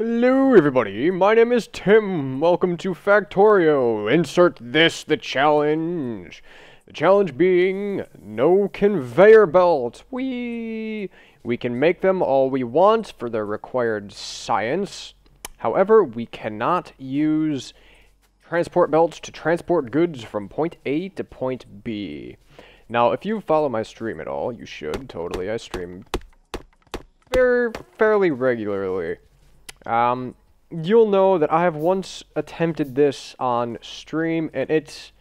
Hello everybody, my name is Tim. Welcome to Factorio. Insert this, the challenge. The challenge being no conveyor belt. We can make them all we want for their required science. However, we cannot use transport belts to transport goods from point A to point B. Now, if you follow my stream at all, you should totally. I stream fairly regularly. You'll know that I have once attempted this on stream, and it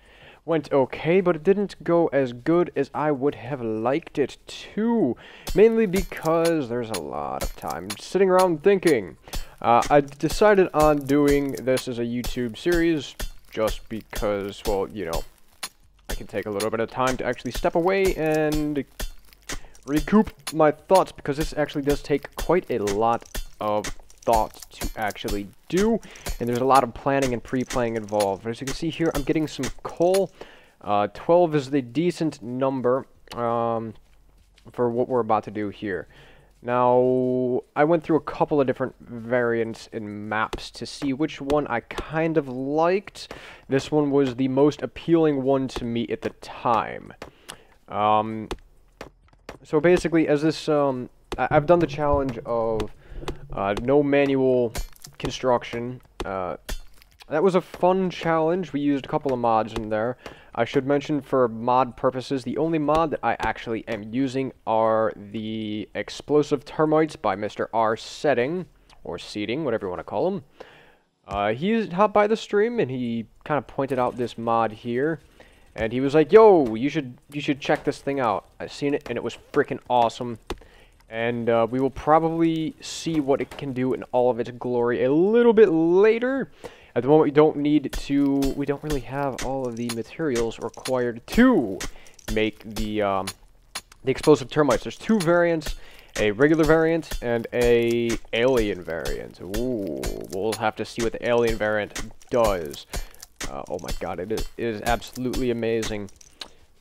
went okay, but it didn't go as good as I would have liked it to. Mainly because there's a lot of time sitting around thinking. I decided on doing this as a YouTube series, just because, well, you know, I can take a little bit of time to actually step away and recoup my thoughts, because this actually does take quite a lot of thoughts to actually do, and there's a lot of planning and pre-planning involved. As you can see here, I'm getting some coal. 12 is the decent number for what we're about to do here. Now, I went through a couple of different variants in maps to see which one I kind of liked. This one was the most appealing one to me at the time. So basically, as this, I've done the challenge of no manual construction. That was a fun challenge. We used a couple of mods in there. I should mention, for mod purposes, the only mod that I actually am using are the explosive termites by Mr. R Setting, or Seeding, whatever you want to call him. He hopped by the stream and he kind of pointed out this mod here, and he was like, "Yo, you should check this thing out." I've seen it and it was freaking awesome. And we will probably see what it can do in all of its glory a little bit later. At the moment, we don't really have all of the materials required to make the explosive termites. There's two variants, a regular variant and a alien variant. Ooh, we'll have to see what the alien variant does. Oh my god, it is absolutely amazing.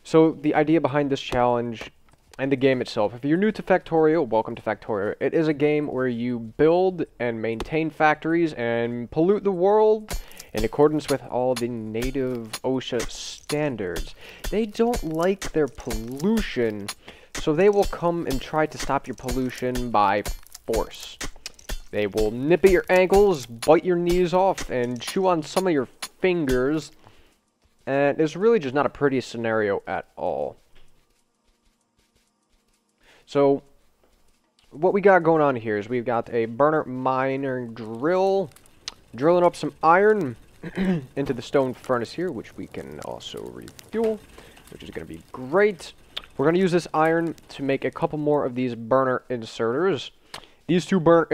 So the idea behind this challenge and the game itself, if you're new to Factorio, welcome to Factorio. It is a game where you build and maintain factories and pollute the world in accordance with all the native OSHA standards. They don't like their pollution, so they will come and try to stop your pollution by force. They will nip at your ankles, bite your knees off, and chew on some of your fingers. And it's really just not a pretty scenario at all. So, what we got going on here is we've got a burner miner drill, drilling up some iron into the stone furnace here, which we can also refuel, which is going to be great. We're going to use this iron to make a couple more of these burner inserters. These two burner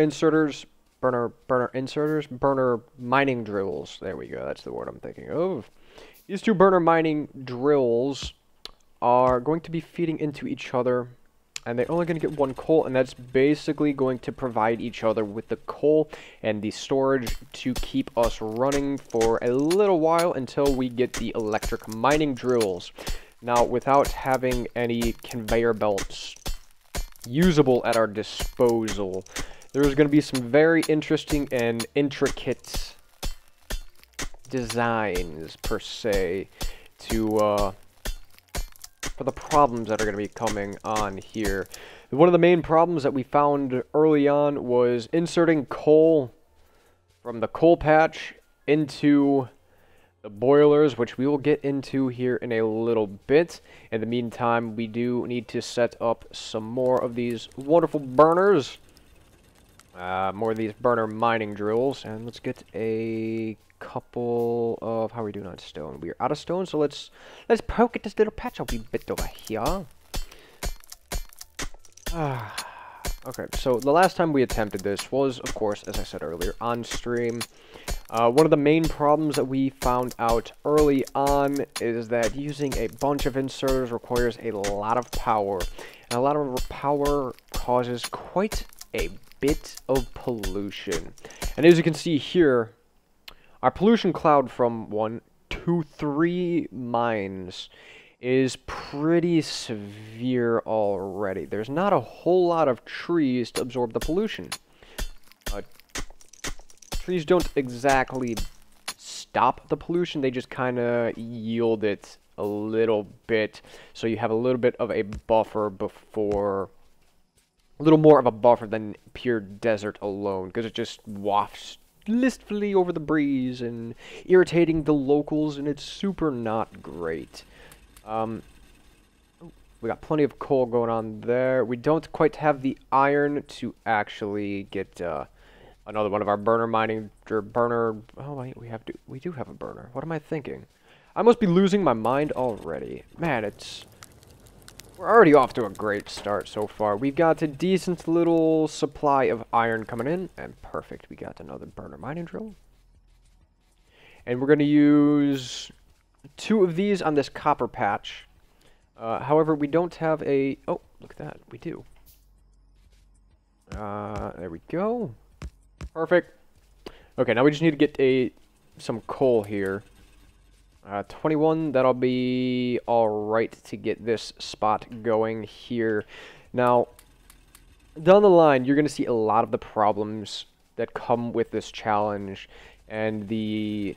mining drills. There we go, that's the word I'm thinking of. These two burner mining drills are going to be feeding into each other, and they're only going to get one coal, and that's basically going to provide each other with the coal and the storage to keep us running for a little while until we get the electric mining drills. Now, without having any conveyor belts usable at our disposal, there's going to be some very interesting and intricate designs, per se, to for the problems that are going to be coming on here. One of the main problems that we found early on was inserting coal from the coal patch into the boilers, which we will get into here in a little bit. In the meantime, we do need to set up some more of these wonderful burners. More of these burner mining drills, and let's get a couple of, how are we doing on stone? We're out of stone, so let's poke at this little patch a wee bit over here. Okay, so the last time we attempted this was, of course, as I said earlier, on stream. One of the main problems that we found out early on is that using a bunch of inserters requires a lot of power, and a lot of power causes quite a bit of pollution. And as you can see here, our pollution cloud from 1, 2, 3 mines is pretty severe already. There's not a whole lot of trees to absorb the pollution. trees don't exactly stop the pollution, they just kind of yield it a little bit, so you have a little bit of a buffer before, a little more of a buffer than pure desert alone, because it just wafts listfully over the breeze and irritating the locals, and it's super not great. We got plenty of coal going on there. We don't quite have the iron to actually get another one of our burner mining or burner. Oh wait, we do have a burner. What am I thinking? I must be losing my mind already. Man, we're already off to a great start so far. We've got a decent little supply of iron coming in, and perfect. We got another burner mining drill. And we're going to use 2 of these on this copper patch. However, we don't have a... Oh, look at that. We do. There we go. Perfect. Okay, now we just need to get some coal here. 21, that'll be alright to get this spot going here. Now, down the line, you're going to see a lot of the problems that come with this challenge, and the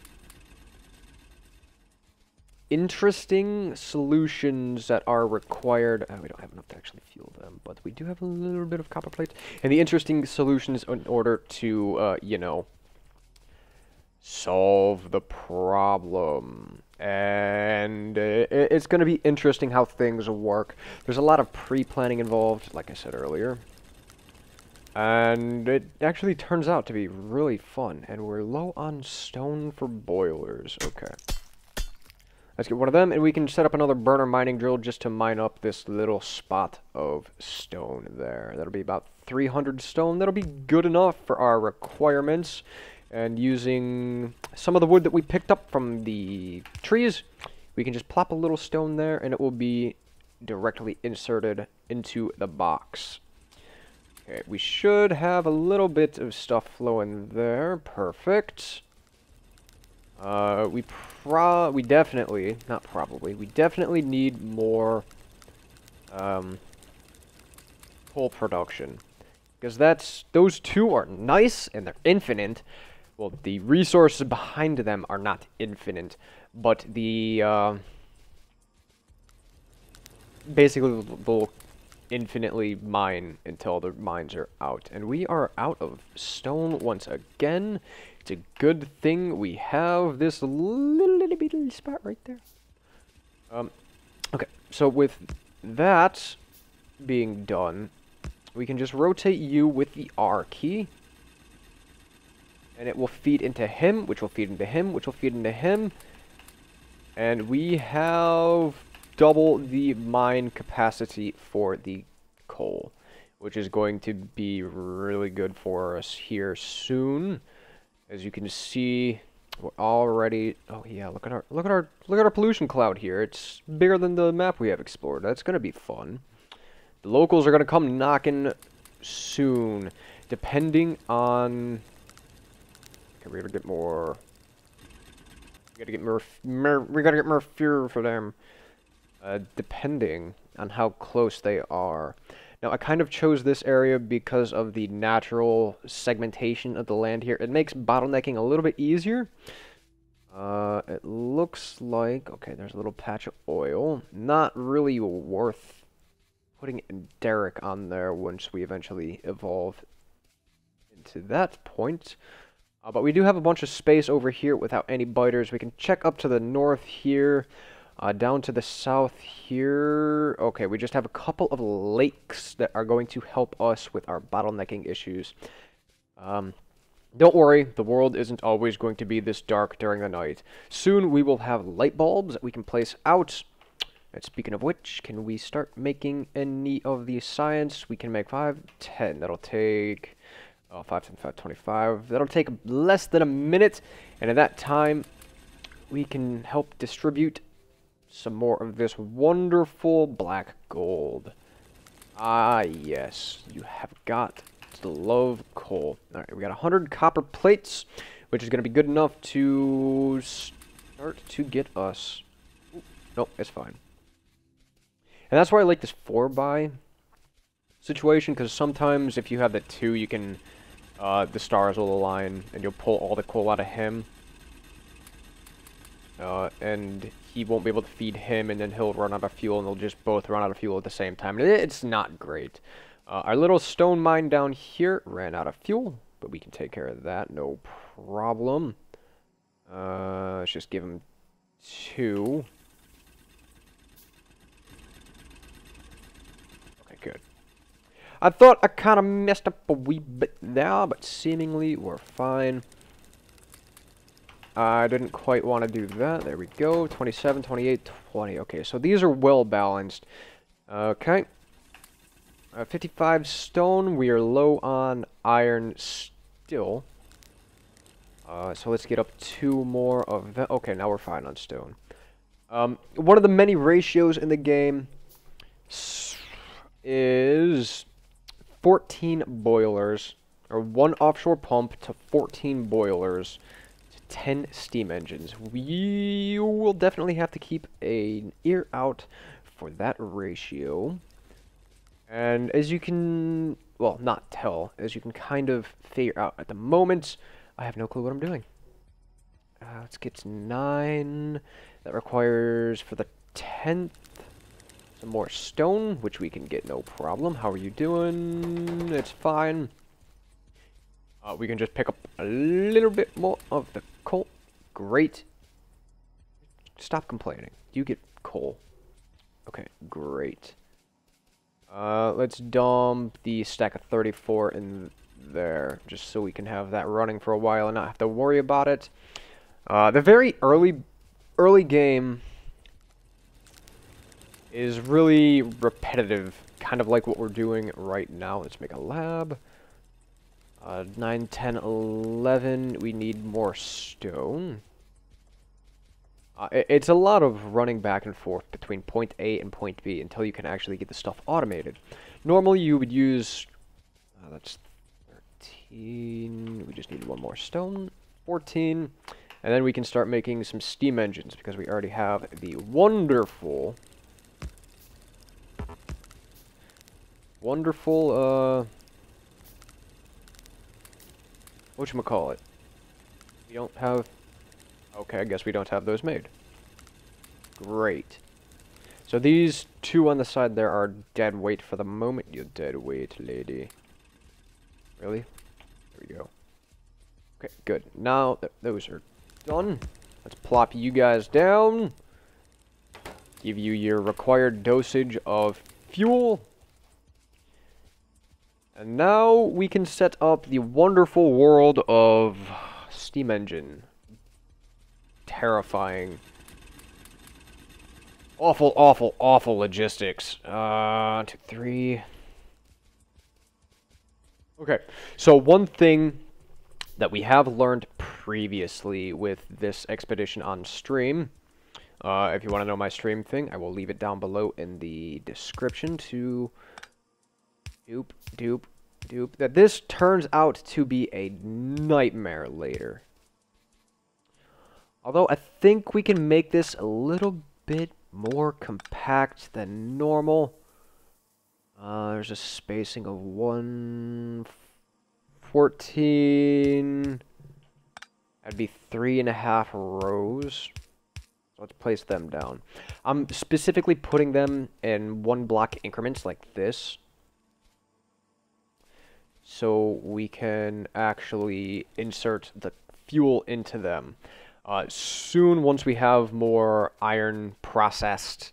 interesting solutions that are required. We don't have enough to actually fuel them, but we do have a little bit of copper plates. And the interesting solutions in order to, you know, solve the problem. And it's going to be interesting how things work. There's a lot of pre-planning involved, like I said earlier. And it actually turns out to be really fun. And we're low on stone for boilers. Okay. Let's get one of them, and we can set up another burner mining drill just to mine up this little spot of stone there. That'll be about 300 stone. That'll be good enough for our requirements. And using some of the wood that we picked up from the trees, we can just plop a little stone there, and it will be directly inserted into the box. Okay, we should have a little bit of stuff flowing there. Perfect. We definitely, not probably, we definitely need more, coal production. Because those 2 are nice, and they're infinite. Well, the resources behind them are not infinite, but basically they'll infinitely mine until the mines are out. And we are out of stone once again. It's a good thing we have this little bitty spot right there. Okay, so with that being done, we can just rotate you with the R key. And it will feed into him, which will feed into him, which will feed into him. And we have double the mine capacity for the coal, which is going to be really good for us here soon. As you can see, we're already... Oh yeah, look at our pollution cloud here. It's bigger than the map we have explored. That's gonna be fun. The locals are gonna come knocking soon, depending on... Okay, we gotta get more. We gotta get more fuel for them. Depending on how close they are. Now, I kind of chose this area because of the natural segmentation of the land here. It makes bottlenecking a little bit easier. It looks like... Okay, there's a little patch of oil. Not really worth putting a derrick on there once we eventually evolve into that point. But we do have a bunch of space over here without any biters. We can check up to the north here. Down to the south here. Okay, we just have a couple of lakes that are going to help us with our bottlenecking issues. Don't worry, the world isn't always going to be this dark during the night. Soon we will have light bulbs that we can place out. And speaking of which, can we start making any of the science? We can make 5, 10. That'll take 5, 10, 5, 25. That'll take less than a minute. And at that time, we can help distribute some more of this wonderful black gold. Ah, yes. You have got to love coal. Alright, we got 100 copper plates, which is going to be good enough to start to get us... Ooh, nope, it's fine. And that's why I like this 4x situation, because sometimes if you have the 2, you can the stars will align, and you'll pull all the coal out of him. And he won't be able to feed him, and then he'll run out of fuel, and they'll just both run out of fuel at the same time. It's not great. Our little stone mine down here ran out of fuel, but we can take care of that, no problem. Let's just give him 2. Okay, good. I thought I kind of messed up a wee bit there, but seemingly we're fine. I didn't quite want to do that. There we go. 27, 28, 20. Okay, so these are well balanced. Okay. 55 stone. We are low on iron still. So let's get up 2 more of that. Okay, now we're fine on stone. One of the many ratios in the game is 14 boilers, or 1 offshore pump to 14 boilers to 10 steam engines. We will definitely have to keep an ear out for that ratio. And as you can, well, not tell, as you can kind of figure out at the moment, I have no clue what I'm doing. Let's get to 9. That requires, for the 10th, some more stone, which we can get no problem. How are you doing? It's fine. We can just pick up a little bit more of the coal. Great. Stop complaining. You get coal. Okay, great. Let's dump the stack of 34 in there, just so we can have that running for a while and not have to worry about it. The very early game is really repetitive, kind of like what we're doing right now. Let's make a lab. 9, 10, 11, we need more stone. It's a lot of running back and forth between point A and point B until you can actually get the stuff automated. Normally you would use, that's 13, we just need 1 more stone, 14, and then we can start making some steam engines because we already have the wonderful, whatchamacallit? We don't have, okay, I guess we don't have those made. Great. So these 2 on the side there are dead weight for the moment. You're dead weight, lady. Really? There we go. Okay, good. Now those are done. Let's plop you guys down. Give you your required dosage of fuel. And now we can set up the wonderful world of steam engine. Terrifying. Awful, awful, awful logistics. 2, 3. Okay, so one thing that we have learned previously with this expedition on stream, if you want to know my stream thing, I will leave it down below in the description to that this turns out to be a nightmare later. Although I think we can make this a little bit more compact than normal. There's a spacing of 114. That'd be 3.5 rows. So let's place them down. I'm specifically putting them in 1 block increments like this, so we can actually insert the fuel into them. Soon, once we have more iron processed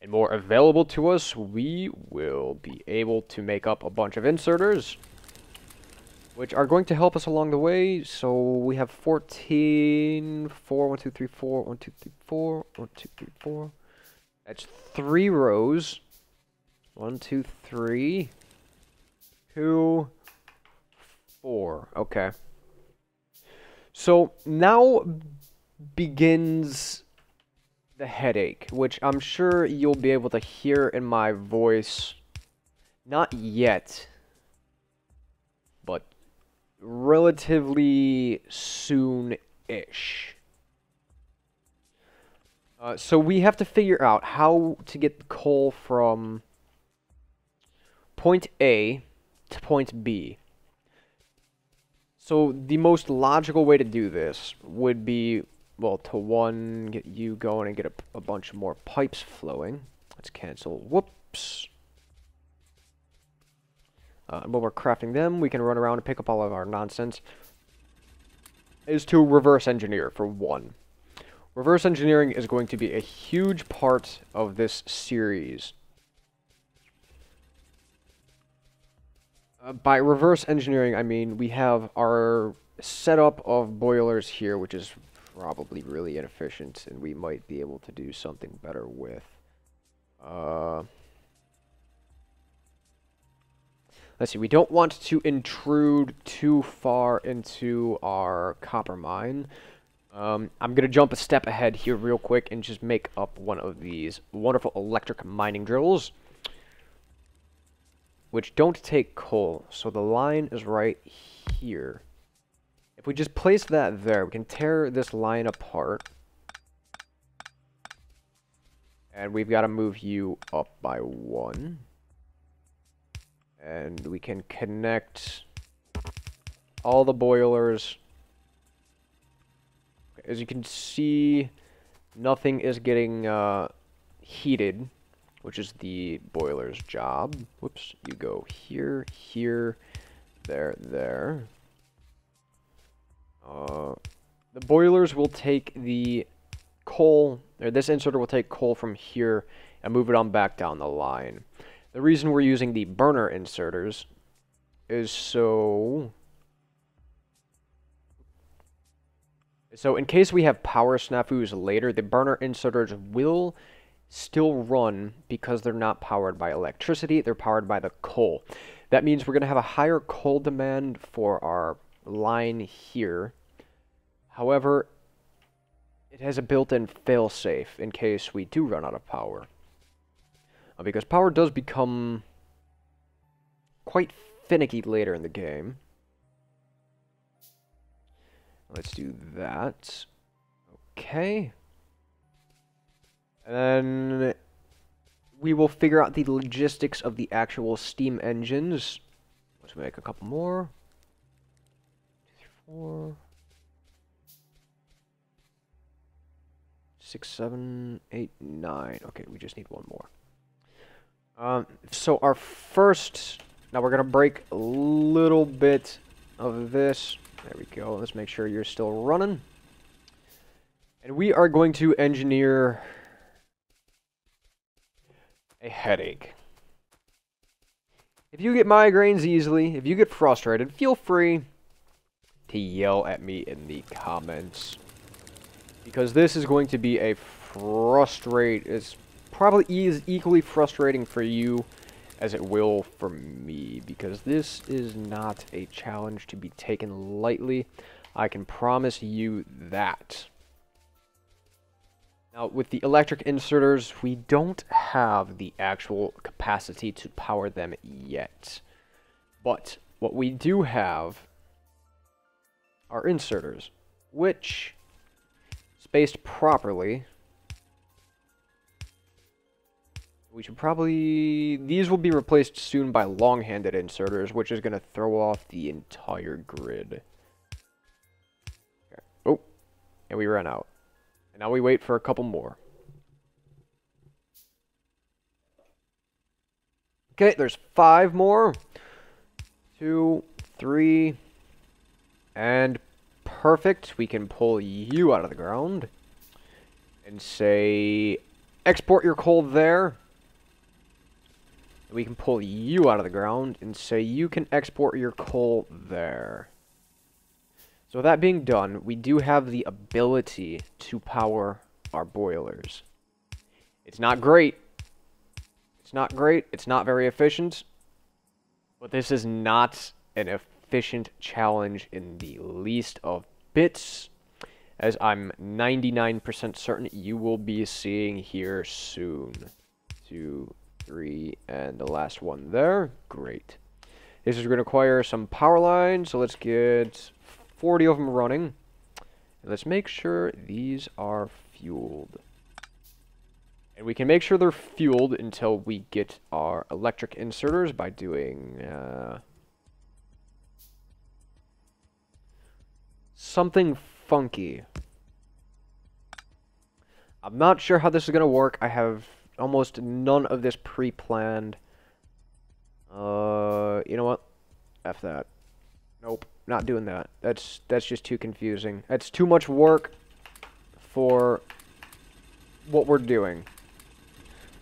and more available to us, we will be able to make up a bunch of inserters, which are going to help us along the way. So we have 14, 4, 1, 2, 3, 4, 1, 2, 3, 4, 1, 2, 3, 4. That's 3 rows. 1, 2, 3, 2, 4. Okay. So now begins the headache, which I'm sure you'll be able to hear in my voice. Not yet, but relatively soon-ish. So we have to figure out how to get coal from point A to point B. So the most logical way to do this would be, well, to one, get you going and get a bunch more pipes flowing. Let's cancel. Whoops. While we're crafting them, we can run around and pick up all of our nonsense. Is to reverse engineer, for one. Reverse engineering is going to be a huge part of this series. By reverse engineering, I mean we have our setup of boilers here, which is probably really inefficient, and we might be able to do something better with. Let's see, we don't want to intrude too far into our copper mine. I'm going to jump a step ahead here real quick and just make up one of these wonderful electric mining drills, which don't take coal. So the line is right here. If we just place that there, we can tear this line apart. And we've got to move you up by 1. And we can connect all the boilers. As you can see, nothing is getting heated, which is the boiler's job. Whoops, you go here, here, there, there. The boilers will take the coal, or this inserter will take coal from here and move it on back down the line. The reason we're using the burner inserters is so in case we have power snafus later, the burner inserters will still run because they're not powered by electricity, they're powered by the coal. That means we're going to have a higher coal demand for our line here. However, it has a built-in fail-safe in case we do run out of power. Because power does become quite finicky later in the game. Let's do that. Okay. And then we will figure out the logistics of the actual steam engines. Let's make a couple more. 2, 3, 4. 6, 7, 8, 9. Okay, we just need one more. So our first, now we're gonna break a little bit of this. There we go. Let's make sure you're still running. And we are going to engineer a headache. If you get migraines easily, if you get frustrated, feel free to yell at me in the comments. Because this is going to be a it's probably equally frustrating for you as it will for me, because this is not a challenge to be taken lightly. I can promise you that. Now, with the electric inserters, we don't have the actual capacity to power them yet. But what we do have are inserters, which, spaced properly, we should probably... These will be replaced soon by long-handed inserters, which is going to throw off the entire grid. Okay. Oh, and we ran out. And now we wait for a couple more. Okay, there's 5 more. 2, 3, and perfect. We can pull you out of the ground and say, export your coal there. We can pull you out of the ground and say you can export your coal there. So that being done, we do have the ability to power our boilers. It's not great. It's not great. It's not very efficient. But this is not an efficient challenge in the least of bits, as I'm 99% certain you will be seeing here soon. 2, 3, and the last one there. Great. This is going to require some power lines, so let's get 40 of them running. And let's make sure these are fueled. And we can make sure they're fueled until we get our electric inserters by doing... something funky. I'm not sure how this is gonna work. I have almost none of this pre-planned. You know what? F that. Nope, not doing that. That's just too confusing. That's too much work for what we're doing.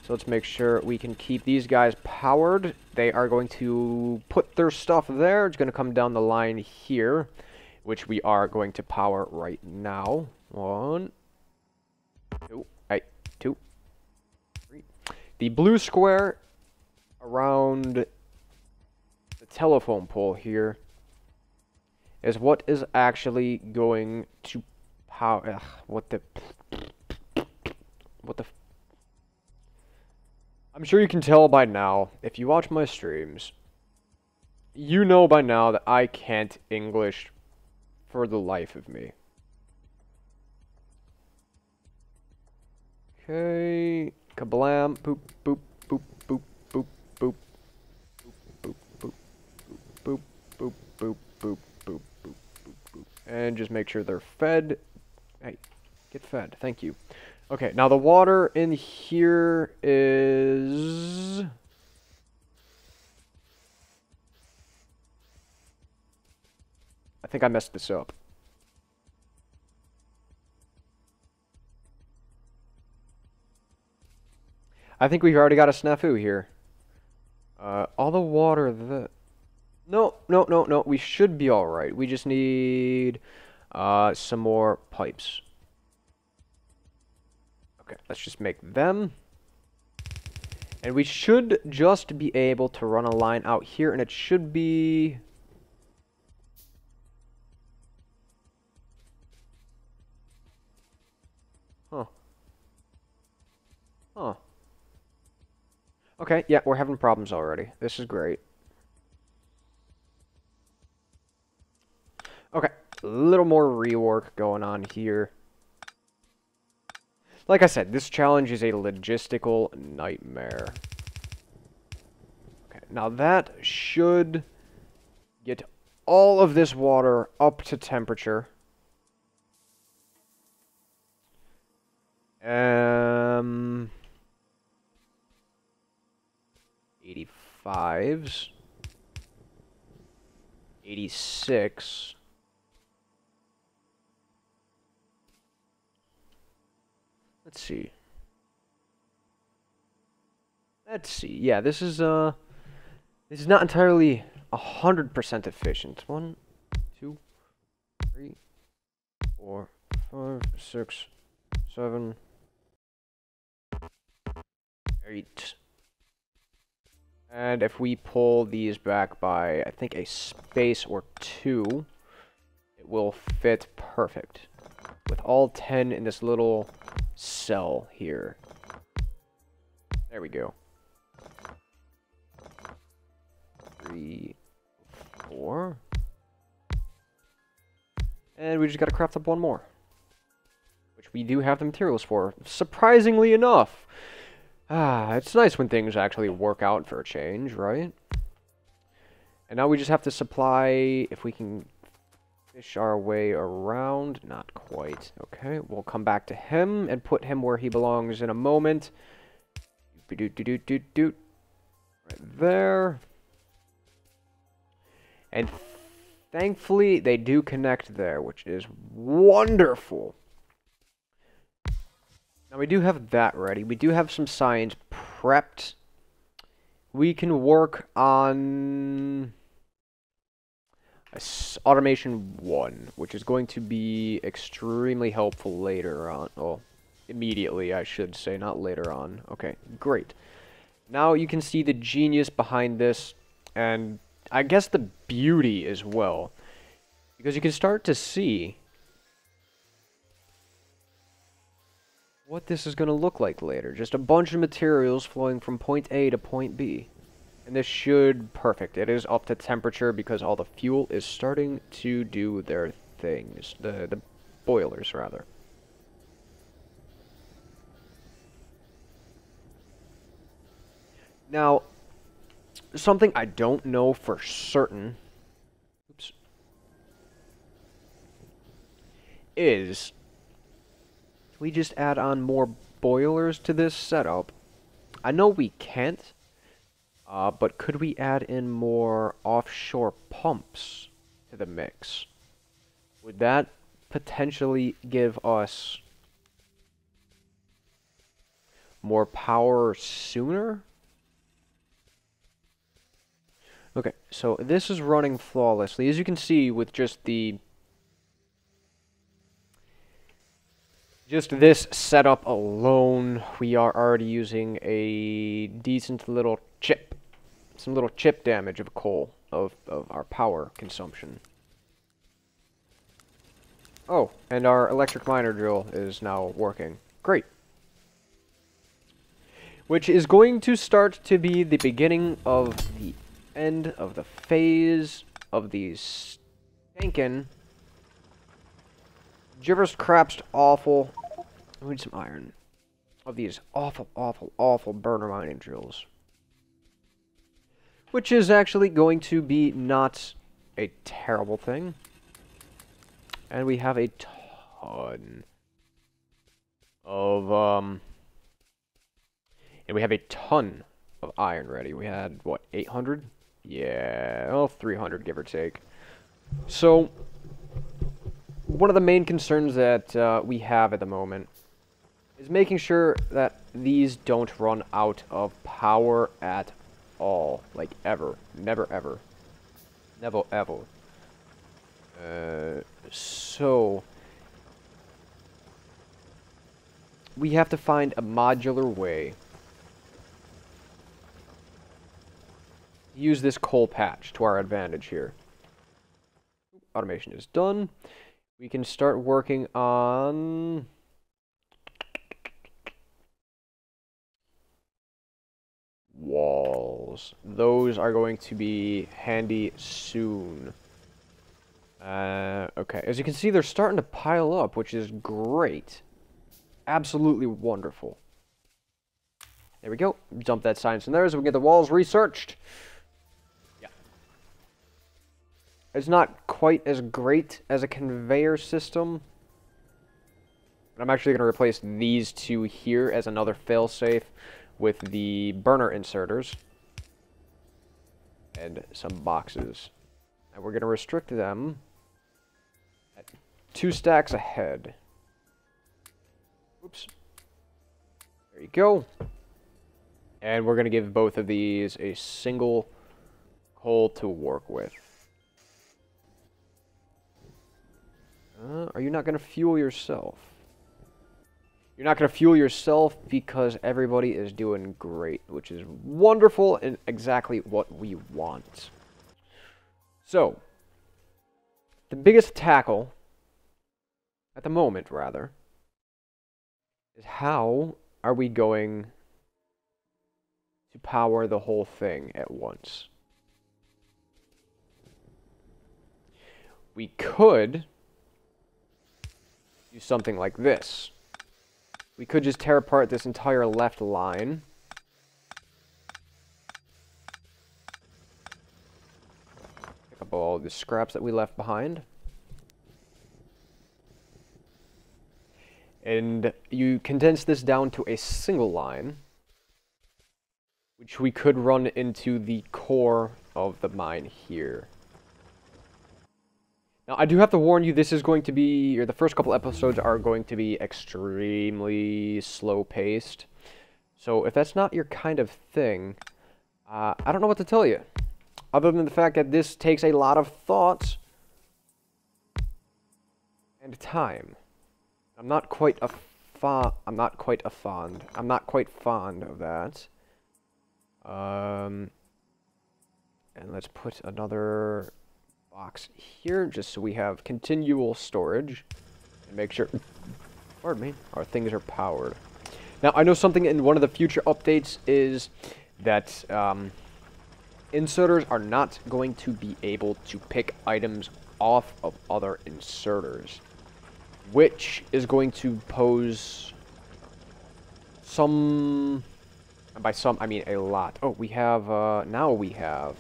So let's make sure we can keep these guys powered. They are going to put their stuff there. It's going to come down the line here, which we are going to power right now. 1, 2, 2, 3. The blue square around the telephone pole here is what is actually going to power. What the? I'm sure you can tell by now, if you watch my streams, you know by now that I can't English for the life of me. Okay, kablam, boop, boop, boop, boop, boop, boop, boop, boop, boop, boop, boop, boop, boop, boop, boop, and just make sure they're fed. Hey, get fed, thank you. Okay, now the water in here is... I think I messed this up. I think we've already got a snafu here. All the water that... No, no, no, no, we should be alright. We just need some more pipes. Okay, let's just make them. And we should just be able to run a line out here, and it should be... Huh. Huh. Okay, yeah, we're having problems already. This is great. Okay, a little more rework going on here. Like I said, this challenge is a logistical nightmare. Okay, now that should get all of this water up to temperature. 85s. 86. Let's see. Yeah, this is not entirely 100% efficient. 1, 2, 3, 4, 5, 6, 7, 8. And if we pull these back by, I think, a space or 2, it will fit perfect. With all 10 in this little cell here. There we go. 3, 4. And we just gotta craft up one more. Which we do have the materials for, surprisingly enough. It's nice when things actually work out for a change, right? And now we just have to supply, if we can fish our way around. Not quite. Okay, we'll come back to him and put him where he belongs in a moment. Right there. And thankfully, they do connect there, which is wonderful. Now, we do have that ready. We do have some signs prepped. We can work on automation 1, which is going to be extremely helpful later on. Oh, immediately, I should say, not later on. Okay, great. Now you can see the genius behind this, and I guess the beauty as well. Because you can start to see what this is going to look like later. Just a bunch of materials flowing from point A to point B. And this should... perfect. It is up to temperature because all the fuel is starting to do their things. The boilers, rather. Now, something I don't know for certain... oops. is we just add on more boilers to this setup. I know we can't, but could we add in more offshore pumps to the mix? Would that potentially give us more power sooner? Okay, so this is running flawlessly. As you can see with just this setup alone, we are already using a decent little chip. Some little chip damage of coal, of our power consumption. Oh, and our electric miner drill is now working. Great. Which is going to start to be the beginning of the end of the phase of these stinking gibberish crap's awful. We need some iron. Of these awful, awful, awful burner mining drills. Which is actually going to be not a terrible thing. And we have a ton of, and we have a ton of iron ready. We had, what, 800? Yeah, well, 300, give or take. So, one of the main concerns that we have at the moment is making sure that these don't run out of power at all. Like, ever. Never, ever. Never, ever. So we have to find a modular way to use this coal patch to our advantage here. Automation is done. We can start working on walls. Those are going to be handy soon. Okay, as you can see, they're starting to pile up, which is great. Absolutely wonderful. There we go. Dump that science in there so we can get the walls researched. Yeah. It's not quite as great as a conveyor system. But I'm actually going to replace these two here as another failsafe with the burner inserters. And some boxes. And we're going to restrict them at 2 stacks ahead. Oops. There you go. And we're going to give both of these a single coal to work with. Are you not going to fuel yourself? You're not going to fuel yourself because everybody is doing great, which is wonderful and exactly what we want. So, the biggest tackle, at the moment rather, is how are we going to power the whole thing at once? We could do something like this. We could just tear apart this entire left line. Pick up all the scraps that we left behind. And you condense this down to a single line, which we could run into the core of the mine here. Now, I do have to warn you, this is going to be, or the first couple episodes are going to be extremely slow-paced. So if that's not your kind of thing, I don't know what to tell you. Other than the fact that this takes a lot of thought and time. I'm not quite fond of that. And let's put another box here, just so we have continual storage. And make sure, pardon me, our things are powered. Now, I know something in one of the future updates is that inserters are not going to be able to pick items off of other inserters, which is going to pose some, and by some I mean a lot. Oh, we have, now we have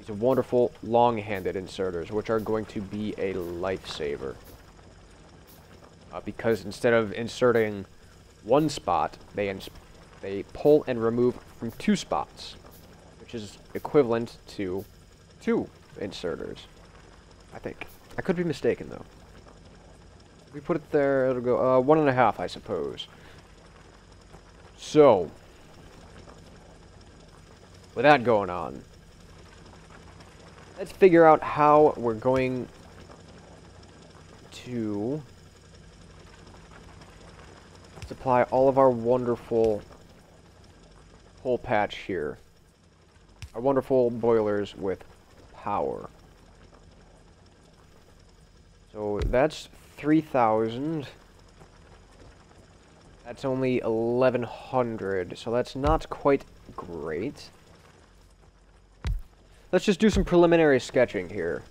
these wonderful long-handed inserters, which are going to be a lifesaver. Because instead of inserting one spot, they pull and remove from 2 spots, which is equivalent to 2 inserters, I think. I could be mistaken, though. If we put it there, it'll go 1.5, I suppose. So, with that going on, let's figure out how we're going to supply all of our wonderful hole patch here. Our wonderful boilers with power. So that's 3,000. That's only 1,100, so that's not quite great. Let's just do some preliminary sketching here.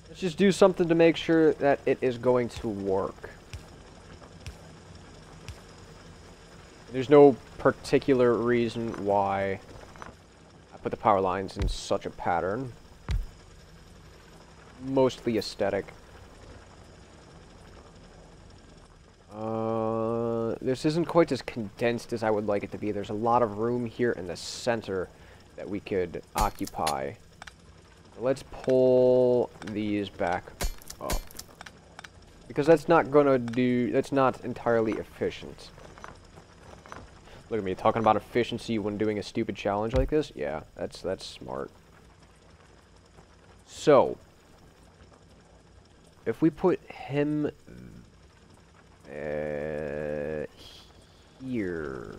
Let's just do something to make sure that it is going to work. There's no particular reason why I put the power lines in such a pattern. Mostly aesthetic. This isn't quite as condensed as I would like it to be. There's a lot of room here in the center that we could occupy. Let's pull these back up. Because that's not entirely efficient. Look at me talking about efficiency when doing a stupid challenge like this. Yeah, that's smart. So, if we put him here,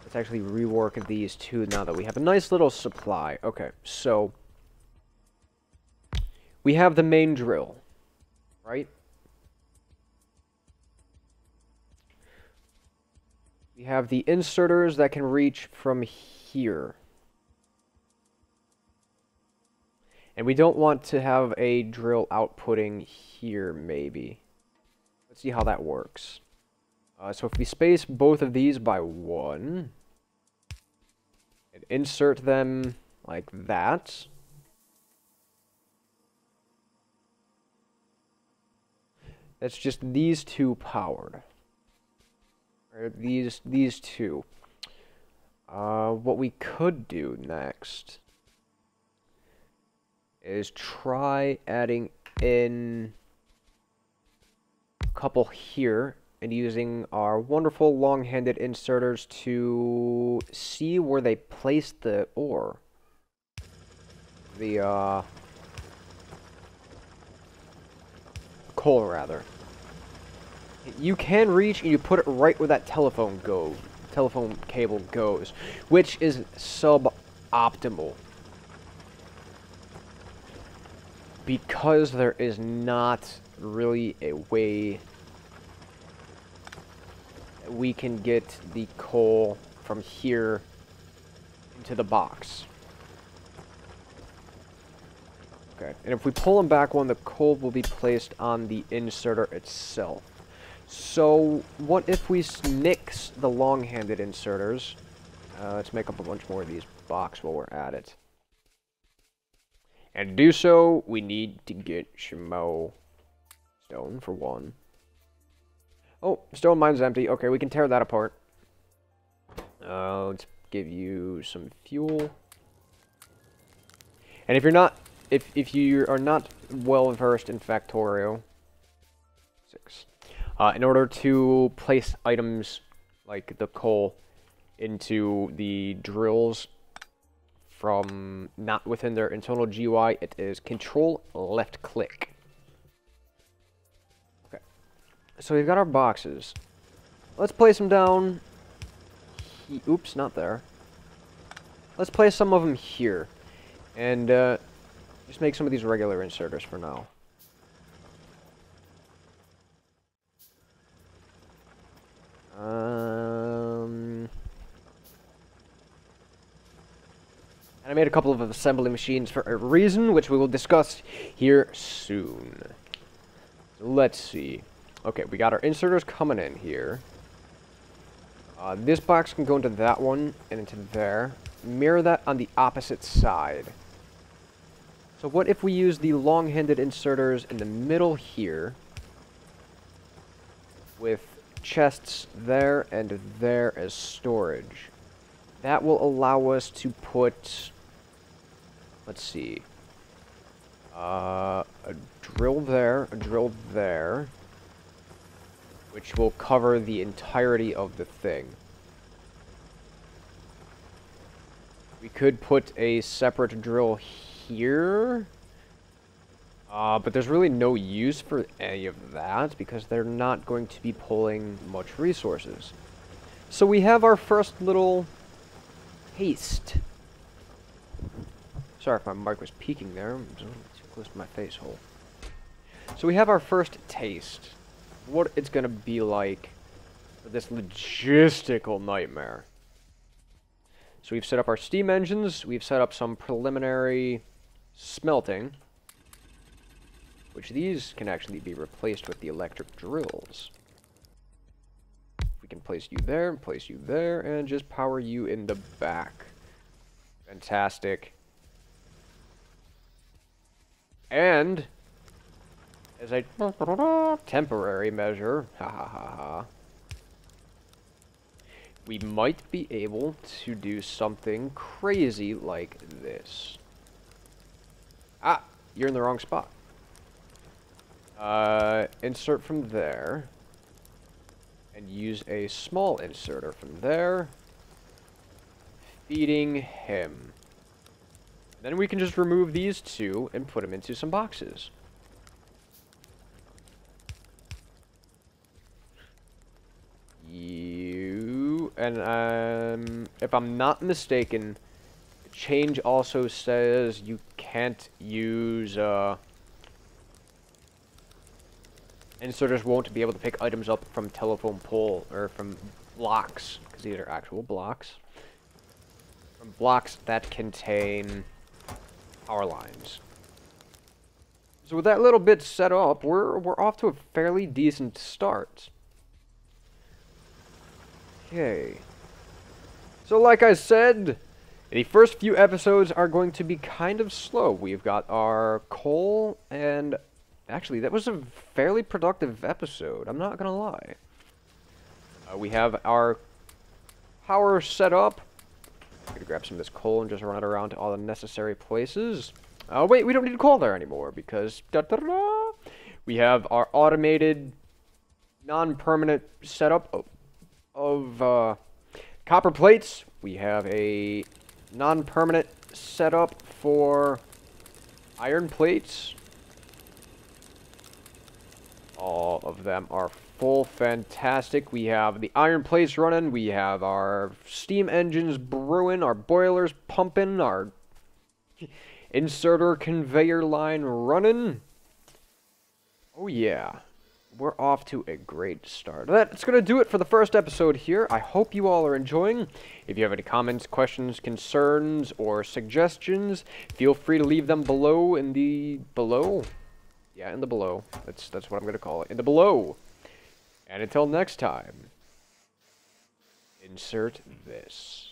let's actually rework these two now that we have a nice little supply. Okay, so we have the main drill, right? We have the inserters that can reach from here. And we don't want to have a drill outputting here, maybe. Let's see how that works. So if we space both of these by 1, and insert them like that, that's just these two powered. Or these two. What we could do next is try adding in a couple here and using our wonderful long-handed inserters to see where they place the ore. The coal, rather. You can reach and you put it right where that telephone cable goes, which is suboptimal. Because there is not really a way that we can get the coal from here into the box. Okay, and if we pull them back one, the coal will be placed on the inserter itself. So, what if we nix the long-handed inserters? Let's make up a bunch more of these box while we're at it. And to do so, we need to get some more stone, for one. Oh, stone mine's empty. Okay, we can tear that apart. Let's give you some fuel. And if you are not well versed in Factorio, 6. In order to place items like the coal into the drills from not within their internal GUI, it is Control left click. Okay, so we've got our boxes. Let's place them down. Oops, not there. Let's place some of them here, and just make some of these regular inserters for now. And I made a couple of assembly machines for a reason, which we will discuss here soon. So let's see. Okay, we got our inserters coming in here. This box can go into that one and into there. Mirror that on the opposite side. So what if we use the long-handed inserters in the middle here, with chests there and there as storage? That will allow us to put, let's see, a drill there, which will cover the entirety of the thing. We could put a separate drill here, but there's really no use for any of that because they're not going to be pulling much resources. So we have our first little taste. Sorry if my mic was peaking there. I'm just too close to my face hole. So we have our first taste. What it's gonna be like for this logistical nightmare. So we've set up our steam engines, we've set up some preliminary smelting, which these can actually be replaced with the electric drills. We can place you there, and just power you in the back. Fantastic. And as a temporary measure, we might be able to do something crazy like this. Ah, you're in the wrong spot. Insert from there. And use a small inserter from there. Feeding him. Then we can just remove these two and put them into some boxes. And if I'm not mistaken, the change also says you can't use, inserters won't be able to pick items up from telephone pole, or from blocks, because these are actual blocks. From blocks that contain power lines. So with that little bit set up, we're off to a fairly decent start. Okay. So like I said, the first few episodes are going to be kind of slow. We've got our coal, and actually that was a fairly productive episode, I'm not gonna lie. We have our power set up. I'm gonna grab some of this coal and just run it around to all the necessary places. Wait, we don't need coal there anymore because we have our automated non-permanent setup of copper plates. We have a non-permanent setup for iron plates. All of them are full, fantastic. We have the iron plates running, we have our steam engines brewing, our boilers pumping, our inserter conveyor line running. Oh yeah. We're off to a great start. That's going to do it for the first episode here. I hope you all are enjoying. If you have any comments, questions, concerns, or suggestions, feel free to leave them below in the below. Yeah, in the below. That's what I'm going to call it. In the below. And until next time, insert this.